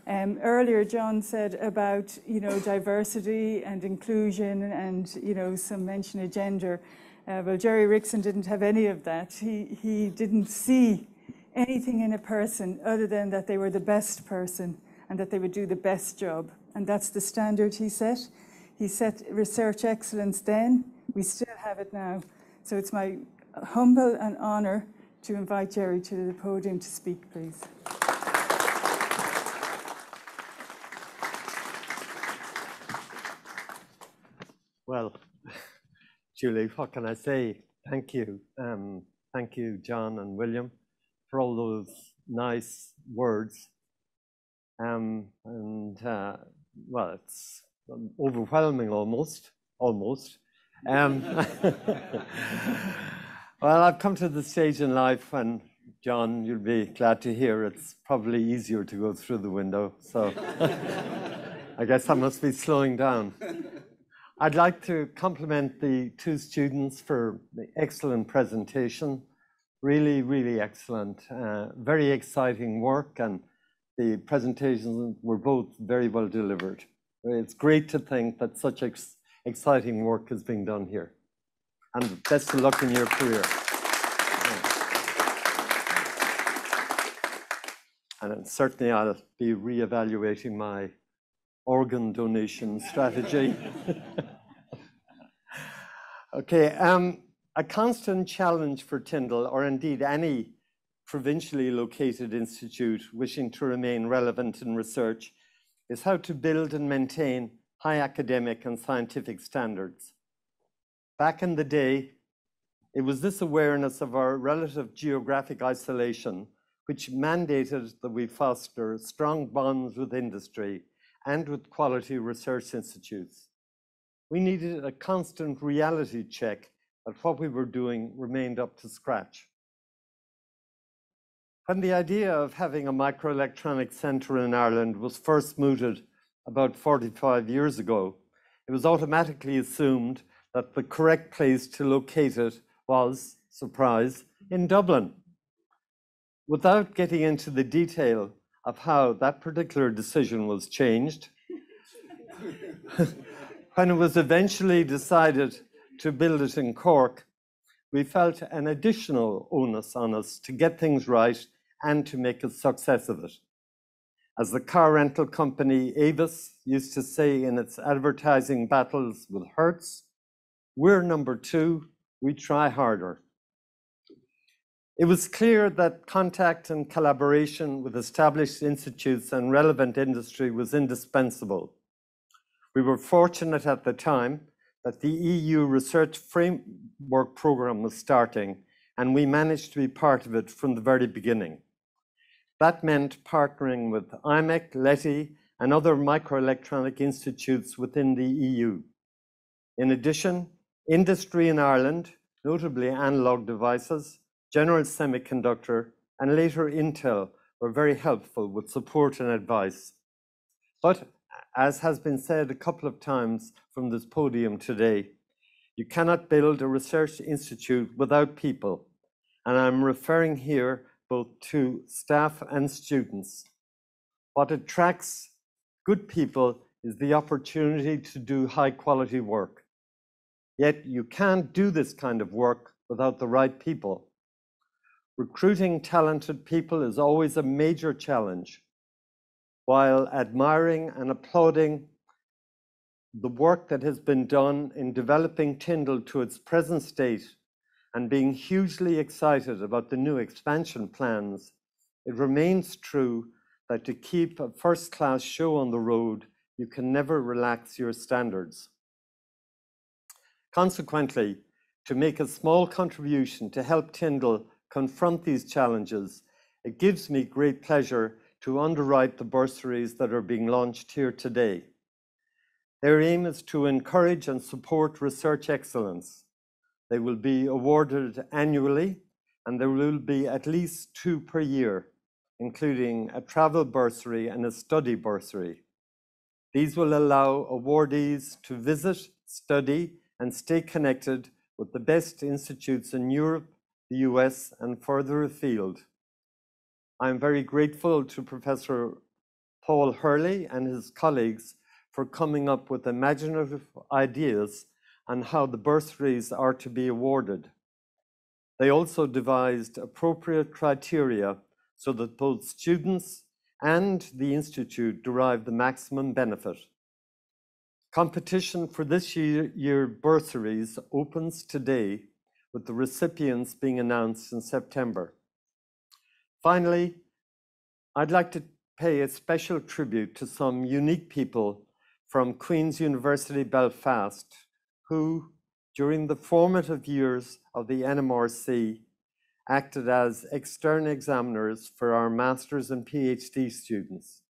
Earlier, John said about, you know, diversity and inclusion and, you know, some mention of gender. Well, Gerry Wrixon didn't have any of that. He didn't see anything in a person other than that they were the best person and that they would do the best job. And that's the standard he set. He set research excellence then. We still have it now. So it's my humble and honor to invite Gerry to the podium to speak, please. Well, Julie, what can I say? Thank you. Thank you, John and William, for all those nice words. Well, it's overwhelming almost. Well, I've come to the stage in life when, John, you'll be glad to hear it's probably easier to go through the window. So I guess I must be slowing down. I'd like to compliment the two students for the excellent presentation. Really, really excellent. Very exciting work, and the presentations were both very well delivered. It's great to think that such exciting work is being done here. And best of luck in your career. And certainly I'll be re-evaluating my organ donation strategy. Okay, a constant challenge for Tyndall, or indeed any provincially located institute wishing to remain relevant in research, is how to build and maintain high academic and scientific standards. Back in the day, it was this awareness of our relative geographic isolation which mandated that we foster strong bonds with industry and with quality research institutes. We needed a constant reality check that what we were doing remained up to scratch. When the idea of having a microelectronics centre in Ireland was first mooted about 45 years ago, it was automatically assumed that the correct place to locate it was, surprise, in Dublin. Without getting into the detail of how that particular decision was changed, when it was eventually decided to build it in Cork, we felt an additional onus on us to get things right and to make a success of it. As the car rental company Avis used to say in its advertising battles with Hertz, we're number two, we try harder. It was clear that contact and collaboration with established institutes and relevant industry was indispensable. We were fortunate at the time that the EU Research Framework Programme was starting, and we managed to be part of it from the very beginning. That meant partnering with IMEC, LETI, and other microelectronic institutes within the EU. In addition, industry in Ireland, notably analog devices, General Semiconductor, and later Intel, were very helpful with support and advice. But as has been said a couple of times from this podium today, you cannot build a research institute without people. And I'm referring here both to staff and students. What attracts good people is the opportunity to do high quality work. Yet you can't do this kind of work without the right people. Recruiting talented people is always a major challenge. While admiring and applauding the work that has been done in developing Tyndall to its present state and being hugely excited about the new expansion plans, it remains true that to keep a first-class show on the road, you can never relax your standards. Consequently, to make a small contribution to help Tyndall confront these challenges, it gives me great pleasure to underwrite the bursaries that are being launched here today. Their aim is to encourage and support research excellence, They will be awarded annually, and there will be at least 2 per year, including a travel bursary and a study bursary. These will allow awardees to visit, study, and stay connected with the best institutes in Europe, the US, and further afield. I'm very grateful to Professor Paul Hurley and his colleagues for coming up with imaginative ideas on how the bursaries are to be awarded. They also devised appropriate criteria so that both students and the institute derive the maximum benefit. Competition for this year bursaries opens today, with the recipients being announced in September. Finally, I'd like to pay a special tribute to some unique people from Queen's University Belfast who, during the formative years of the NMRC, acted as external examiners for our master's and PhD students.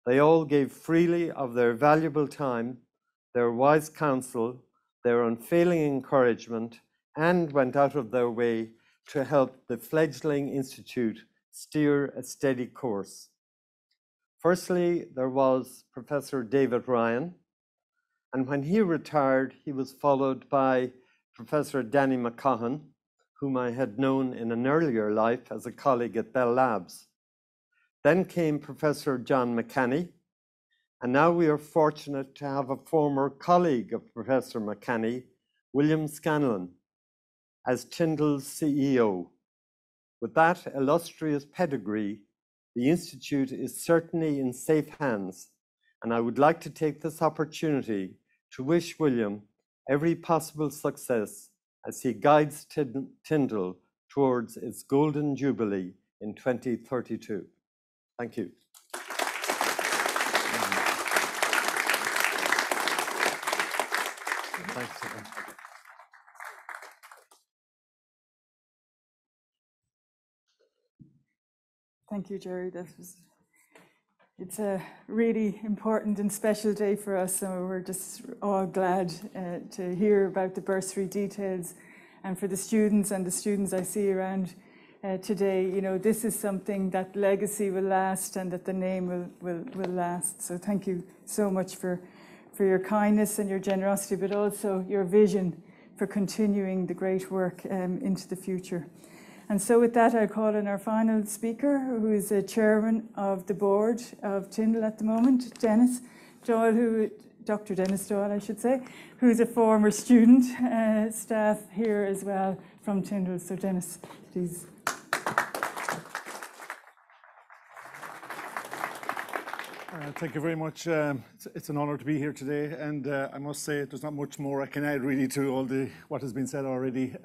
They all gave freely of their valuable time, their wise counsel, their unfailing encouragement, and went out of their way to help the fledgling institute steer a steady course. Firstly, there was Professor David Ryan, and when he retired, he was followed by Professor Danny McCaughan, whom I had known in an earlier life as a colleague at Bell Labs. Then came Professor John McCanney, and now we are fortunate to have a former colleague of Professor McCanney, William Scanlon, as Tyndall's CEO. With that illustrious pedigree, the Institute is certainly in safe hands, and I would like to take this opportunity to wish William every possible success as he guides Tyndall towards its golden jubilee in 2032. Thank you. Thanks. Thank you, Gerry. It's a really important and special day for us, so we're just all glad to hear about the bursary details. And for the students I see around today, you know, this is something that legacy will last and that the name will last. So thank you so much for your kindness and your generosity, but also your vision for continuing the great work into the future. And so with that, I call in our final speaker, who is the chairman of the board of Tyndall at the moment, Dennis Doyle, Dr. Dennis Doyle, I should say, who's a former student, staff here as well from Tyndall. So Dennis, please. Thank you very much. It's an honour to be here today, and I must say there's not much more I can add really to all what has been said already.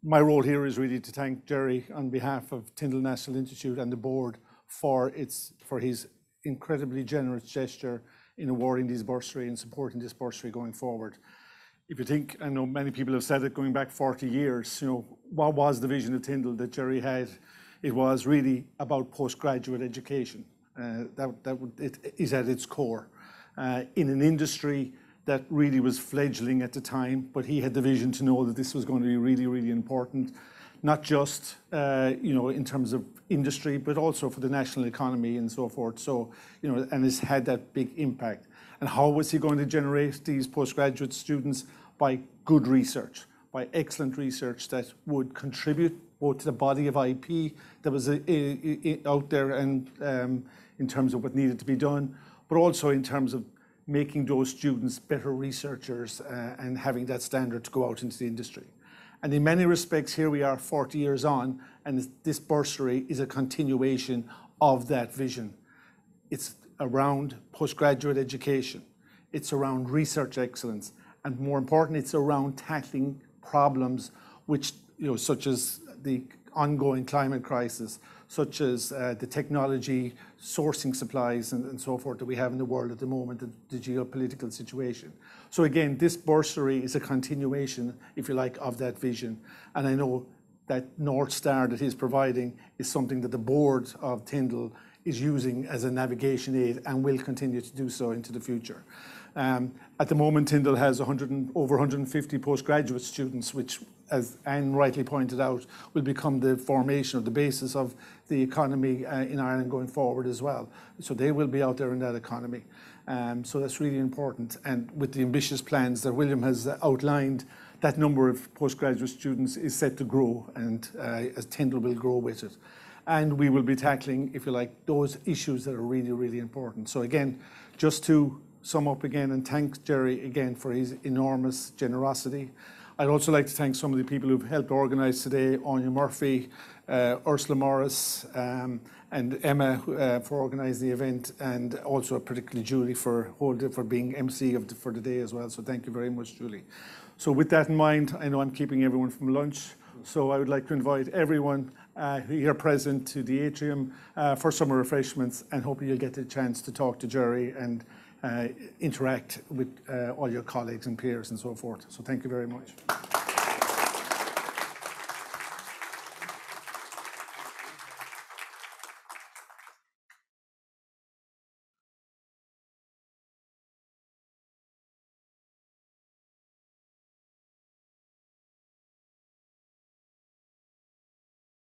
My role here is really to thank Gerry on behalf of Tyndall National Institute and the board for his incredibly generous gesture in awarding these bursary and supporting this bursary going forward. If you think, I know many people have said it, going back 40 years, you know, what was the vision of Tyndall that Gerry had? It was really about postgraduate education. It is at its core. In an industry that really was fledgling at the time, but he had the vision to know that this was going to be really, really important, not just you know, in terms of industry, but also for the national economy and so forth. So, you know, and it's had that big impact. And how was he going to generate these postgraduate students? By good research, by excellent research that would contribute both to the body of IP that was out there and in terms of what needed to be done, but also in terms of making those students better researchers and having that standard to go out into the industry. And in many respects, here we are 40 years on, and this bursary is a continuation of that vision. It's around postgraduate education. It's around research excellence. And more important, it's around tackling problems which, you know, such as the ongoing climate crisis, such as the technology sourcing supplies and so forth that we have in the world at the moment, the geopolitical situation. So again, this bursary is a continuation, if you like, of that vision. And I know that North Star that he's providing is something that the board of Tyndall is using as a navigation aid and will continue to do so into the future. At the moment, Tyndall has over 150 postgraduate students, which, as Anne rightly pointed out, will become the formation or the basis of the economy in Ireland going forward as well. So they will be out there in that economy. So that's really important. And with the ambitious plans that William has outlined, that number of postgraduate students is set to grow, and as Tyndall will grow with it. And we will be tackling, if you like, those issues that are really, really important. So again, just to sum up again and thank Gerry again for his enormous generosity. I'd also like to thank some of the people who've helped organise today, Anya Murphy, Ursula Morris, and Emma for organising the event, and also particularly Julie for being MC for the day as well. So thank you very much, Julie. So with that in mind, I know I'm keeping everyone from lunch, so I would like to invite everyone here present to the atrium for some refreshments, and hopefully you'll get the chance to talk to Gerry and interact with all your colleagues and peers and so forth. So thank you very much.